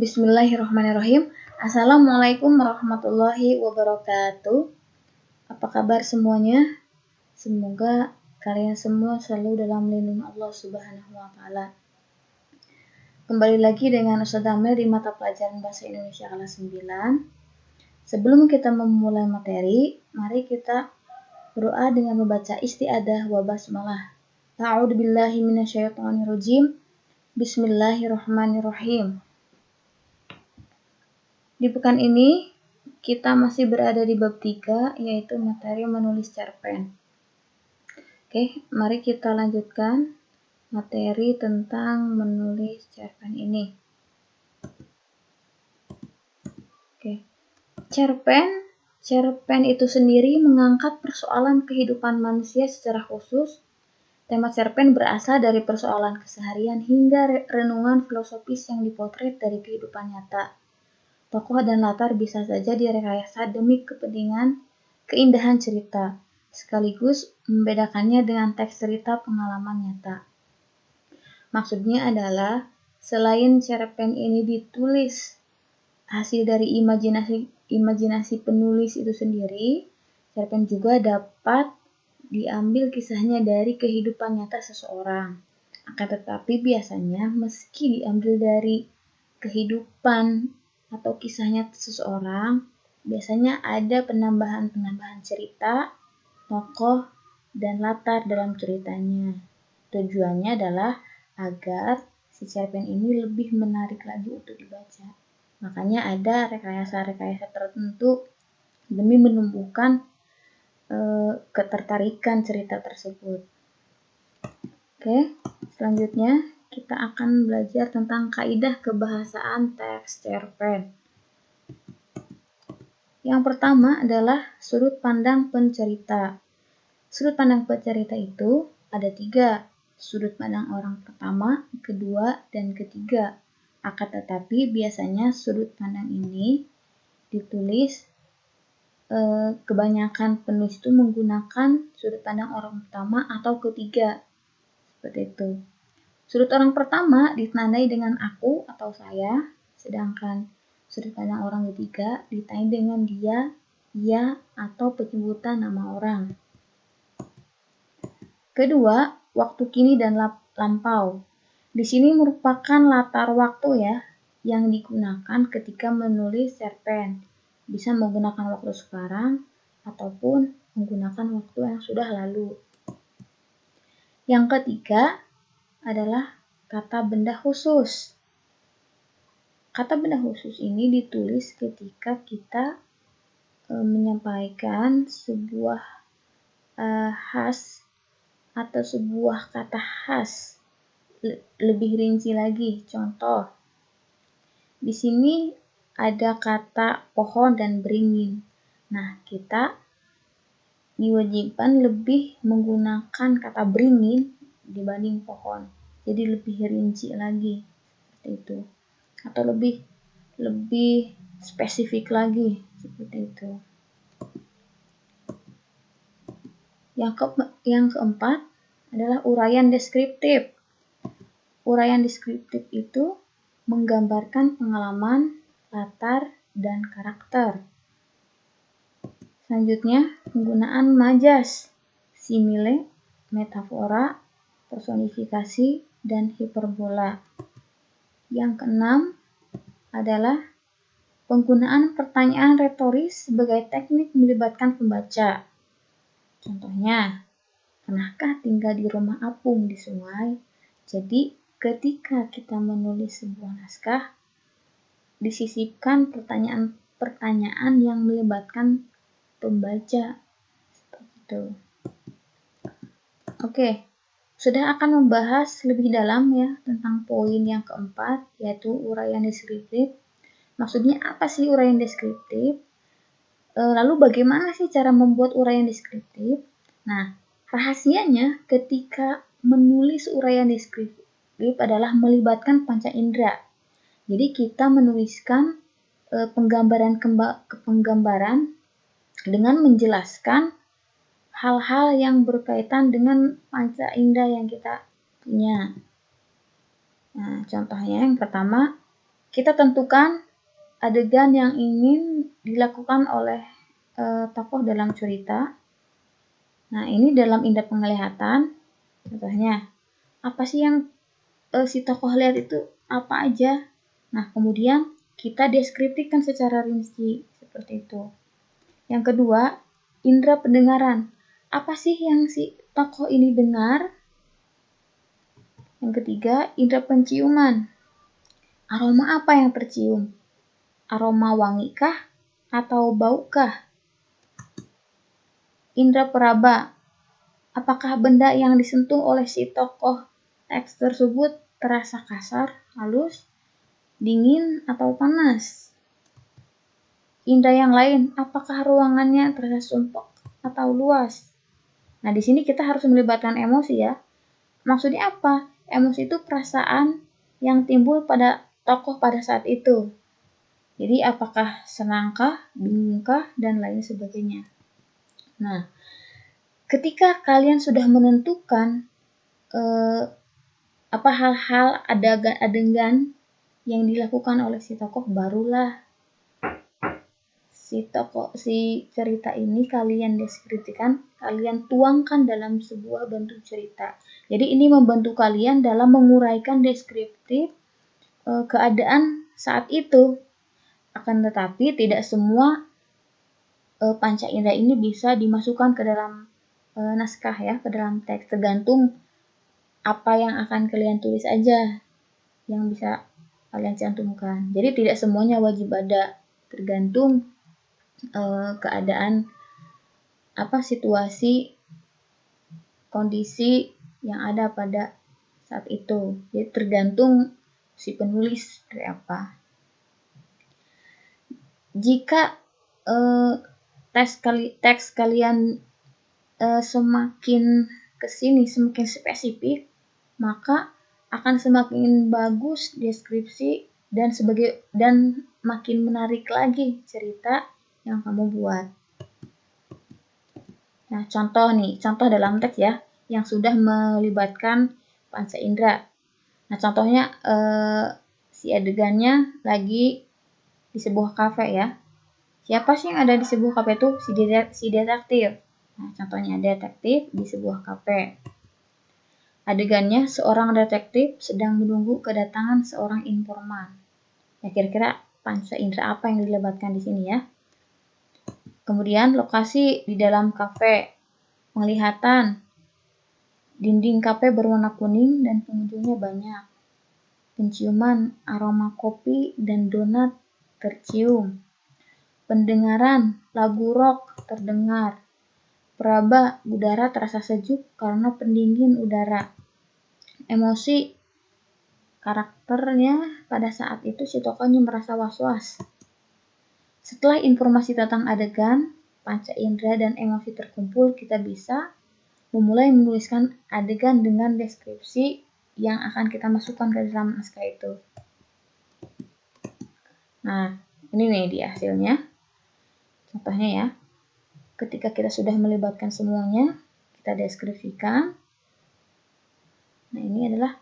Bismillahirrahmanirrahim. Assalamualaikum warahmatullahi wabarakatuh. Apa kabar semuanya? Semoga kalian semua selalu dalam lindungan Allah Subhanahu wa Ta'ala. Kembali lagi dengan Ustaz Amel di mata pelajaran Bahasa Indonesia kelas 9. Sebelum kita memulai materi, mari kita berdoa dengan membaca isti'adzah wa basmalah. A'udzu billahi minasyaitonir rajim. Bismillahirrahmanirrahim. Di pekan ini kita masih berada di bab 3, yaitu materi menulis cerpen. Oke, mari kita lanjutkan materi tentang menulis cerpen ini. Oke. Cerpen itu sendiri mengangkat persoalan kehidupan manusia secara khusus. Tema cerpen berasal dari persoalan keseharian hingga renungan filosofis yang dipotret dari kehidupan nyata. Tokoh dan latar bisa saja direkayasa demi kepentingan keindahan cerita, sekaligus membedakannya dengan teks cerita pengalaman nyata. Maksudnya adalah, selain cerpen ini ditulis hasil dari imajinasi penulis itu sendiri, cerpen juga dapat diambil kisahnya dari kehidupan nyata seseorang. Akan tetapi biasanya meski diambil dari kehidupan atau kisahnya seseorang, biasanya ada penambahan cerita, tokoh, dan latar dalam ceritanya. Tujuannya adalah agar si cerpen ini lebih menarik lagi untuk dibaca. Makanya ada rekayasa-rekayasa tertentu demi menumbuhkan ketertarikan cerita tersebut. Oke, selanjutnya kita akan belajar tentang kaidah kebahasaan teks cerpen. Yang pertama adalah sudut pandang pencerita. Sudut pandang pencerita itu ada 3, sudut pandang orang pertama, kedua, dan ketiga. Akan tetapi biasanya sudut pandang ini ditulis, kebanyakan penulis itu menggunakan sudut pandang orang pertama atau ketiga. Seperti itu. Sudut orang pertama ditandai dengan aku atau saya, sedangkan sudut pandang orang ketiga ditandai dengan dia, ia, atau penyebutan nama orang. Kedua, waktu kini dan lampau. Di sini merupakan latar waktu ya yang digunakan ketika menulis cerpen. Bisa menggunakan waktu sekarang ataupun menggunakan waktu yang sudah lalu. Yang ketiga adalah kata benda khusus. Kata benda khusus ini ditulis ketika kita menyampaikan sebuah khas atau sebuah kata khas. Lebih rinci lagi, contoh. Di sini ada kata pohon dan beringin. Nah, kita diwajibkan lebih menggunakan kata beringin dibanding pohon. Jadi lebih rinci lagi seperti itu. Atau lebih spesifik lagi seperti itu. Yang keempat adalah uraian deskriptif. Uraian deskriptif itu menggambarkan pengalaman, latar, dan karakter. Selanjutnya, penggunaan majas, simile, metafora, personifikasi, dan hiperbola. Yang keenam adalah penggunaan pertanyaan retoris sebagai teknik melibatkan pembaca. Contohnya, pernahkah tinggal di rumah apung di sungai? Jadi, ketika kita menulis sebuah naskah, disisipkan pertanyaan yang melibatkan pembaca. Seperti itu. Oke, sudah akan membahas lebih dalam ya tentang poin yang keempat, yaitu uraian deskriptif. Maksudnya apa sih uraian deskriptif? Lalu bagaimana sih cara membuat uraian deskriptif? Nah, rahasianya ketika menulis uraian deskriptif adalah melibatkan panca indera. Jadi kita menuliskan penggambaran dengan menjelaskan hal-hal yang berkaitan dengan panca indera yang kita punya. Nah, contohnya yang pertama, kita tentukan adegan yang ingin dilakukan oleh tokoh dalam cerita. Nah, ini dalam indera penglihatan. Contohnya, apa sih yang si tokoh lihat itu apa aja? Nah, kemudian kita deskripsikan secara rinci seperti itu. Yang kedua, indera pendengaran. Apa sih yang si tokoh ini dengar? Yang ketiga, indera penciuman. Aroma apa yang tercium? Aroma wangi kah atau bau kah? Indera peraba. Apakah benda yang disentuh oleh si tokoh teks tersebut terasa kasar, halus, dingin, atau panas? Indera yang lain, apakah ruangannya terasa sumpek atau luas? Nah, di sini kita harus melibatkan emosi ya. Maksudnya apa? Emosi itu perasaan yang timbul pada tokoh pada saat itu. Jadi apakah senangkah, bingungkah, dan lain sebagainya. Nah, ketika kalian sudah menentukan hal-hal adegan yang dilakukan oleh si tokoh, barulah si cerita ini kalian deskripsikan, kalian tuangkan dalam sebuah bentuk cerita. Jadi ini membantu kalian dalam menguraikan deskriptif keadaan saat itu. Akan tetapi tidak semua panca indera ini bisa dimasukkan ke dalam naskah ya, ke dalam teks. Tergantung apa yang akan kalian tulis aja yang bisa kalian cantumkan. Jadi tidak semuanya wajib ada, tergantung keadaan situasi kondisi yang ada pada saat itu. Jadi tergantung si penulis dari apa. Jika teks kalian semakin kesini semakin spesifik, maka akan semakin bagus deskripsi dan makin menarik lagi cerita yang kamu buat. Nah, contoh dalam teks ya, yang sudah melibatkan panca indera. Nah, contohnya si adegannya lagi di sebuah kafe ya. Siapa sih yang ada di sebuah kafe itu? Si detektif. Nah, contohnya detektif di sebuah kafe. Adegannya seorang detektif sedang menunggu kedatangan seorang informan. Ya, kira-kira panca indera apa yang dilibatkan di sini ya? Kemudian lokasi di dalam kafe, penglihatan, dinding kafe berwarna kuning dan pengunjungnya banyak. Penciuman, aroma kopi dan donat tercium. Pendengaran, lagu rock terdengar. Peraba, udara terasa sejuk karena pendingin udara. Emosi, karakternya pada saat itu si tokohnya merasa was-was. Setelah informasi tentang adegan, panca indera dan emosi terkumpul, kita bisa memulai menuliskan adegan dengan deskripsi yang akan kita masukkan ke dalam naskah itu. Nah, ini nih dia hasilnya. Contohnya ya, ketika kita sudah melibatkan semuanya, kita deskripsikan. Nah, ini adalah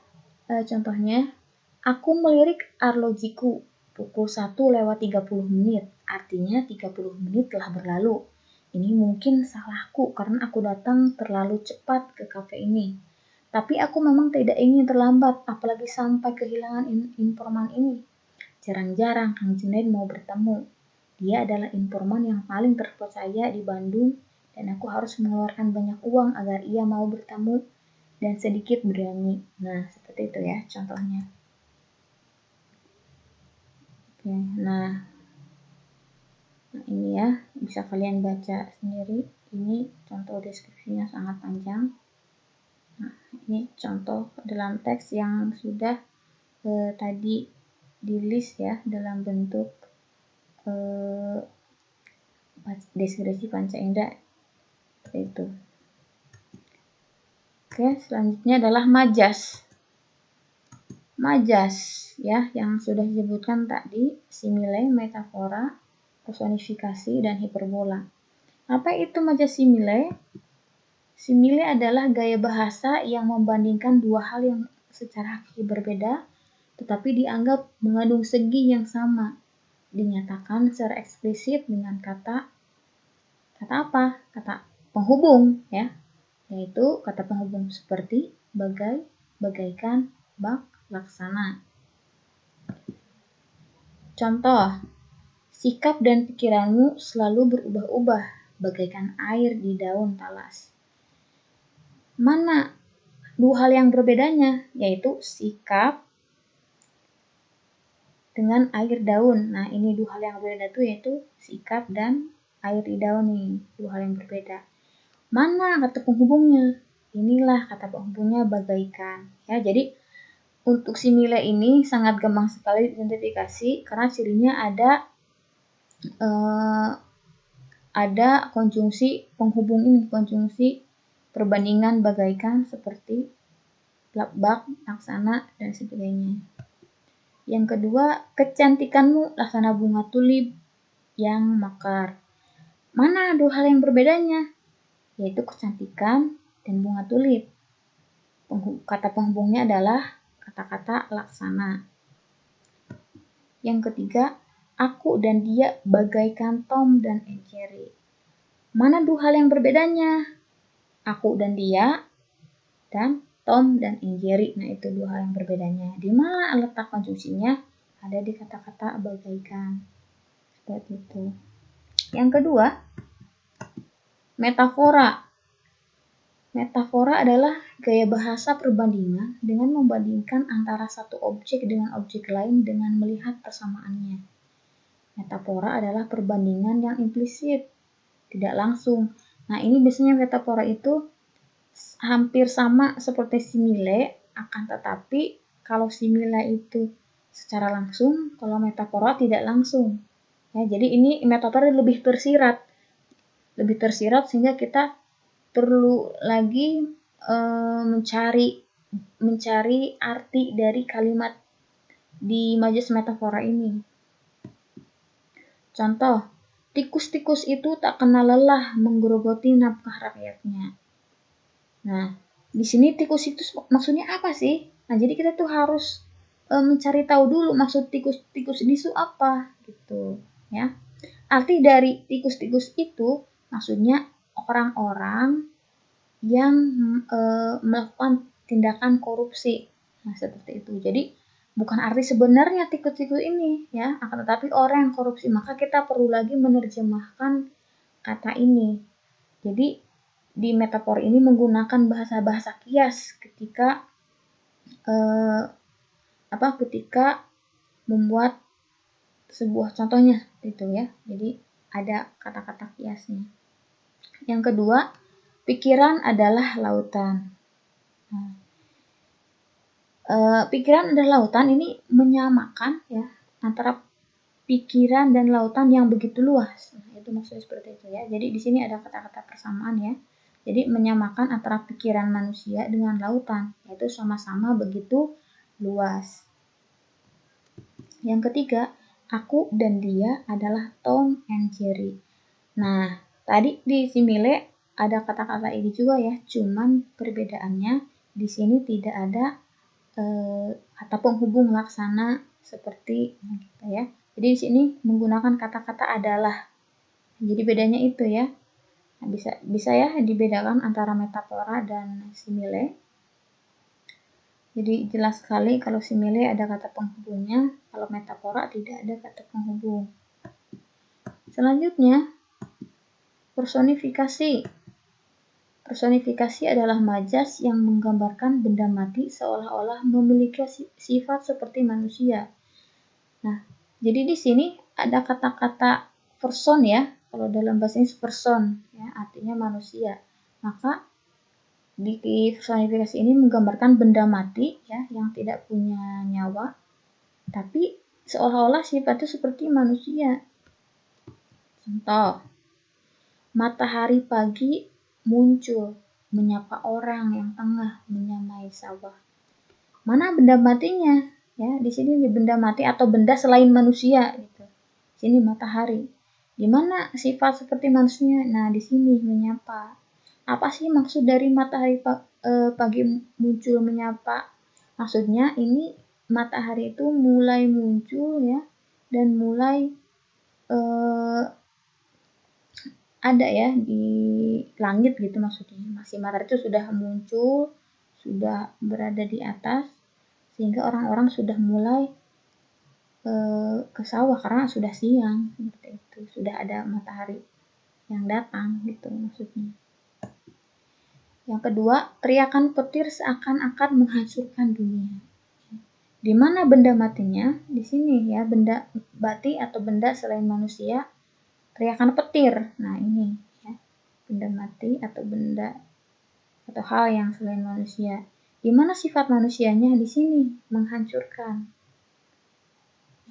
contohnya. Aku melirik arlojiku pukul 1:30. Artinya 30 menit telah berlalu. Ini mungkin salahku karena aku datang terlalu cepat ke kafe ini. Tapi aku memang tidak ingin terlambat, apalagi sampai kehilangan informan ini. Jarang-jarang Kang Junaid mau bertemu. Dia adalah informan yang paling terpercaya di Bandung dan aku harus mengeluarkan banyak uang agar ia mau bertemu dan sedikit berani. Nah, seperti itu ya contohnya. Oke, nah ini ya, bisa kalian baca sendiri. Ini contoh deskripsinya sangat panjang. Nah, ini contoh dalam teks yang sudah tadi di list ya dalam bentuk deskripsi panca indera itu. Oke, selanjutnya adalah majas. Majas ya, yang sudah disebutkan tadi, simile, metafora, personifikasi, dan hiperbola. Apa itu majas simile? Simile adalah gaya bahasa yang membandingkan dua hal yang secara hakiki berbeda, tetapi dianggap mengandung segi yang sama, dinyatakan secara eksplisit dengan kata apa? Kata penghubung ya, yaitu kata penghubung seperti bagai, bagaikan, bak, laksana. Contoh, sikap dan pikiranmu selalu berubah-ubah bagaikan air di daun talas. Mana dua hal yang berbedanya, yaitu sikap dengan air daun. Nah, ini dua hal yang berbeda itu yaitu sikap dan air di daun nih, dua hal yang berbeda. Mana kata penghubungnya? Inilah kata penghubungnya bagaikan. Ya, jadi untuk simile ini sangat gampang sekali diidentifikasi karena cirinya ada konjungsi penghubung ini, konjungsi perbandingan bagaikan seperti bak, laksana, dan sebagainya. Yang kedua, kecantikanmu laksana bunga tulip yang mekar. Mana dua hal yang berbedanya? Yaitu kecantikan dan bunga tulip. Kata penghubungnya adalah kata-kata laksana. Yang ketiga, aku dan dia bagaikan Tom dan Jerry. Mana dua hal yang berbedanya? Aku dan dia dan Tom dan Jerry. Nah, itu dua hal yang berbedanya. Di mana letak konjungsinya? Ada di kata-kata bagaikan. Seperti itu. Yang kedua, metafora. Metafora adalah gaya bahasa perbandingan dengan membandingkan antara satu objek dengan objek lain dengan melihat persamaannya. Metafora adalah perbandingan yang implisit, tidak langsung. Nah, ini biasanya metafora itu hampir sama seperti simile, akan tetapi kalau simile itu secara langsung, kalau metafora tidak langsung. Ya, jadi ini metafora lebih tersirat sehingga kita perlu lagi mencari arti dari kalimat di majas metafora ini. Contoh, tikus-tikus itu tak kenal lelah menggerogoti nafkah rakyatnya. Nah, di sini tikus itu maksudnya apa sih? Nah, jadi kita tuh harus mencari tahu dulu maksud tikus-tikus itu apa gitu, ya. Arti dari tikus-tikus itu maksudnya orang-orang yang melakukan tindakan korupsi. Nah, seperti itu. Jadi bukan arti sebenarnya tikus-tikus ini ya, akan tetapi orang yang korupsi. Maka kita perlu lagi menerjemahkan kata ini. Jadi di metafor ini menggunakan bahasa-bahasa kias ketika ketika membuat sebuah contohnya itu ya. Jadi ada kata-kata kiasnya. Yang kedua, pikiran adalah lautan. Nah, pikiran adalah lautan ini menyamakan ya antara pikiran dan lautan yang begitu luas. Nah, itu maksudnya seperti itu ya. Jadi di sini ada kata-kata persamaan ya. Jadi menyamakan antara pikiran manusia dengan lautan, yaitu sama-sama begitu luas. Yang ketiga, aku dan dia adalah Tom and Jerry. Nah, tadi di simile ada kata-kata ini juga ya, cuman perbedaannya di sini tidak ada kata penghubung laksana seperti kita ya. Jadi di sini menggunakan kata-kata adalah. Jadi bedanya itu ya. Nah, bisa ya dibedakan antara metafora dan simile. Jadi jelas sekali kalau simile ada kata penghubungnya, kalau metafora tidak ada kata penghubung. Selanjutnya, personifikasi. Personifikasi adalah majas yang menggambarkan benda mati seolah-olah memiliki sifat seperti manusia. Nah, jadi di sini ada kata-kata person ya. Kalau dalam bahasa Inggris person ya, artinya manusia. Maka di personifikasi ini menggambarkan benda mati ya yang tidak punya nyawa, tapi seolah-olah sifatnya seperti manusia. Contoh, matahari pagi muncul menyapa orang yang tengah menyamai sawah. Mana benda matinya? Ya, di sini benda mati atau benda selain manusia gitu. Sini matahari. Di mana sifat seperti manusia? Nah, di sini menyapa. Apa sih maksud dari matahari pagi muncul menyapa? Maksudnya ini matahari itu mulai muncul ya, dan mulai ada ya di langit gitu maksudnya. Masih matahari itu sudah muncul, sudah berada di atas, sehingga orang-orang sudah mulai ke sawah karena sudah siang seperti itu, sudah ada matahari yang datang gitu maksudnya. Yang kedua, teriakan petir seakan-akan menghancurkan dunia. Di mana benda matinya? Di sini ya, benda mati atau benda selain manusia, teriakan petir. Nah ini ya, benda mati atau benda atau hal yang selain manusia. Di mana sifat manusianya? Di sini, menghancurkan.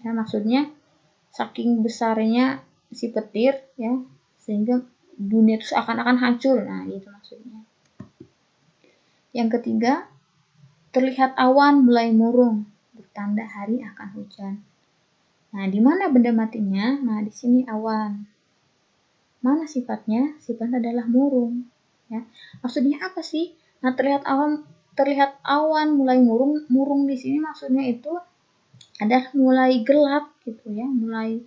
Ya, maksudnya saking besarnya si petir ya, sehingga dunia itu seakan-akan hancur. Nah itu maksudnya. Yang ketiga, terlihat awan mulai murung, bertanda hari akan hujan. Nah, di mana benda matinya? Nah, di sini awan. Mana sifatnya? Sifatnya adalah murung. Ya. Maksudnya apa sih? Nah, terlihat awan mulai murung. Murung di sini maksudnya itu adalah mulai gelap gitu ya. Mulai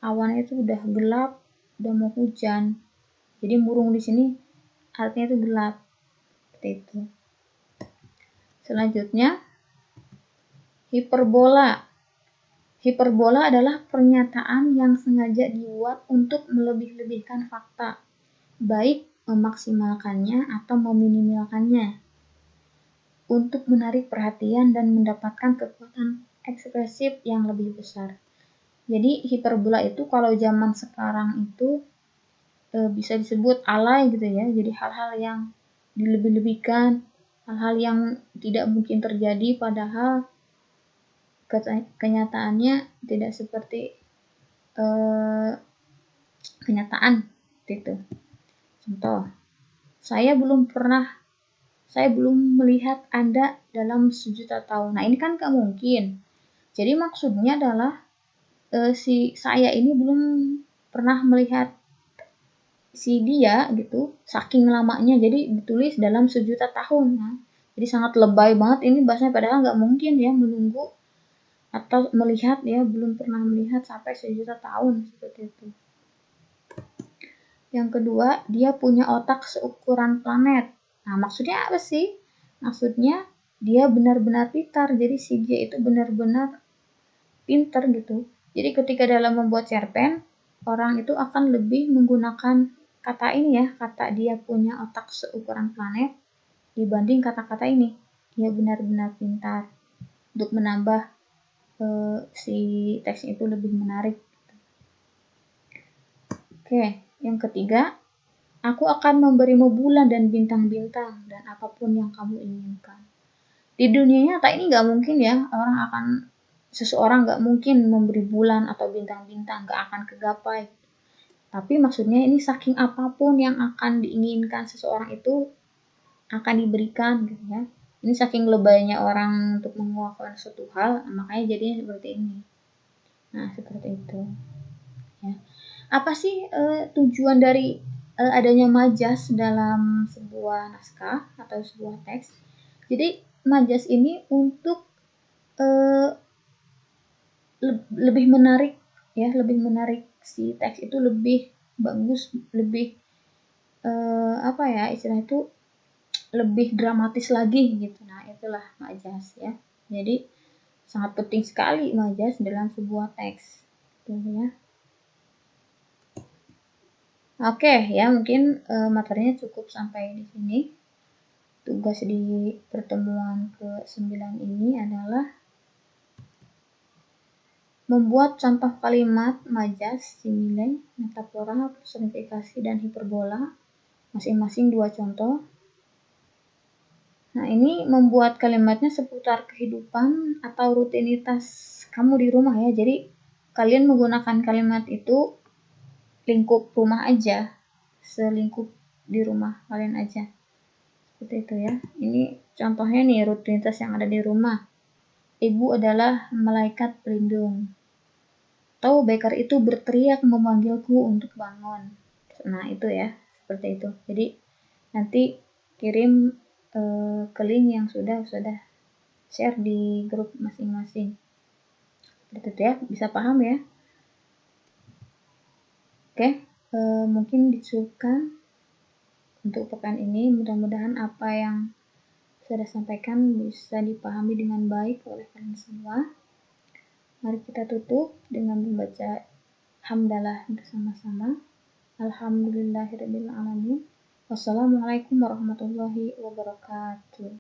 awan itu udah gelap, udah mau hujan. Jadi murung di sini artinya itu gelap. Seperti itu. Selanjutnya, hiperbola. Hiperbola adalah pernyataan yang sengaja dibuat untuk melebih-lebihkan fakta, baik memaksimalkannya atau meminimalkannya, untuk menarik perhatian dan mendapatkan kekuatan ekspresif yang lebih besar. Jadi hiperbola itu kalau zaman sekarang itu bisa disebut alay gitu ya. Jadi hal-hal yang dilebih-lebihkan, hal-hal yang tidak mungkin terjadi, padahal kenyataannya tidak seperti kenyataan gitu. Contoh, saya belum melihat Anda dalam 1.000.000 tahun. Nah ini kan gak mungkin. Jadi maksudnya adalah si saya ini belum pernah melihat si dia gitu, saking lamanya, jadi ditulis dalam 1.000.000 tahun. Nah, jadi sangat lebay banget ini bahasanya, padahal nggak mungkin ya menunggu atau melihat ya, belum pernah melihat sampai 1.000.000 tahun seperti itu. Yang kedua, dia punya otak seukuran planet. Nah, maksudnya apa sih? Maksudnya dia benar-benar pintar, jadi si dia itu benar-benar pintar gitu. Jadi ketika dalam membuat cerpen, orang itu akan lebih menggunakan kata ini ya, kata dia punya otak seukuran planet dibanding kata-kata ini. Dia benar-benar pintar untuk menambah si teks itu lebih menarik. Oke, yang ketiga, aku akan memberimu bulan dan bintang-bintang dan apapun yang kamu inginkan. Di dunia nyata ini nggak mungkin ya, seseorang nggak mungkin memberi bulan atau bintang-bintang, nggak akan kegapai. Tapi maksudnya ini saking apapun yang akan diinginkan seseorang itu akan diberikan gitu ya. Ini saking lebaynya orang untuk menguasai suatu hal, makanya jadinya seperti ini. Nah, seperti itu. Ya. Apa sih tujuan dari adanya majas dalam sebuah naskah atau sebuah teks? Jadi majas ini untuk lebih menarik ya, lebih menarik si teks itu lebih bagus, lebih apa ya istilahnya itu lebih dramatis lagi gitu. Nah itulah majas ya. Jadi sangat penting sekali majas dalam sebuah teks gitu ya. Oke ya, mungkin materinya cukup sampai di sini. Tugas di pertemuan ke-9 ini adalah membuat contoh kalimat majas, simile, metafora, personifikasi, dan hiperbola, masing-masing 2 contoh. Nah, ini membuat kalimatnya seputar kehidupan atau rutinitas kamu di rumah ya. Jadi, kalian menggunakan kalimat itu lingkup rumah aja, selingkup di rumah kalian aja. Seperti itu ya. Ini contohnya nih, rutinitas yang ada di rumah. Ibu adalah malaikat pelindung. Atau baker itu berteriak memanggilku untuk bangun. Nah, itu ya, seperti itu. Jadi, nanti kirim ke link yang sudah share di grup masing-masing. Gitu ya, bisa paham ya? Oke, mungkin dicukupkan untuk pekan ini. Mudah-mudahan apa yang saya sampaikan bisa dipahami dengan baik oleh kalian semua. Mari kita tutup dengan membaca hamdalah bersama-sama. Alhamdulillahirrabbilalamin. Wassalamualaikum warahmatullahi wabarakatuh.